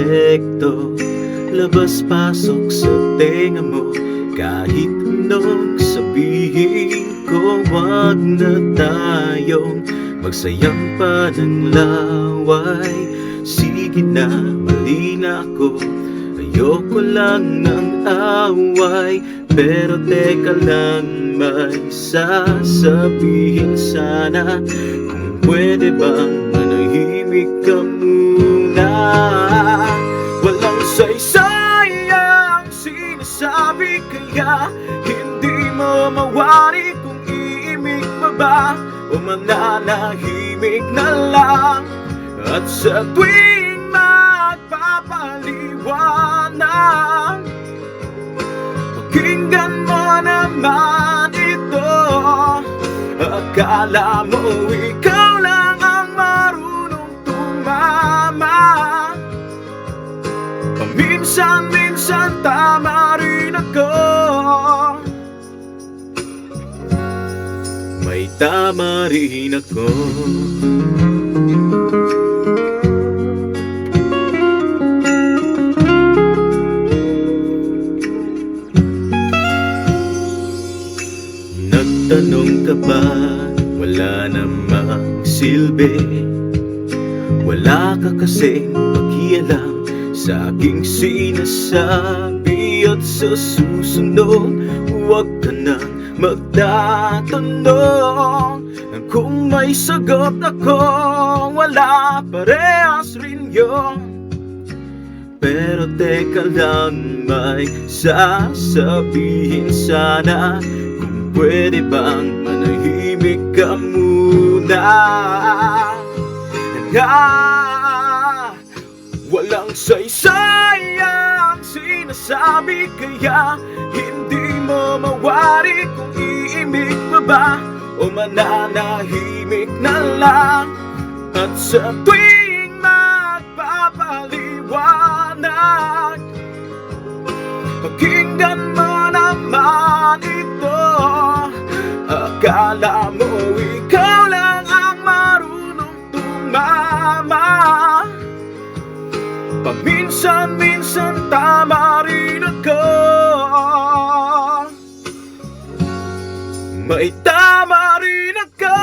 perpekto, labas-pasok sa tenga mo. Kahit anong sabihin ko, wag na tayong magsayang pa ng laway. Sige na, mali na ako, ayoko lang ng away. Pero teka lang, may sasabihin sana. Kung pwede bang manahimik ka muna. Walang saysay ang sinasabi, kaya hindi mo mawari kung iimik pa ba o mananahimik na lang. At sa tuwing magpapaliwanag, pakinggan mo naman ito. Akala mo ikaw lang ang marunong tumama. Paminsan-minsan tama rin ako. May tama rin ako. Nagtanong ka ba? Wala namang silbi. Wala ka kasing pakialam sa aking sinasabi. At sa susunod, huwag ka nang magtatanong. Kung may sagot ako, wala, parehas rin yun. Pero teka lang, may sasabihin sana. Kung pwede bang manahimik ka muna. Walang saysay ang sinasabi, kaya hindi mo mawari kung iimik pa ba o mananahimik na lang. At sa tuwing magpapaliwanag, pakinggan mo naman ito. Akala mo ikaw lang ang marunong tumama. Paminsan-minsan tama rin ako. May tama rin ako.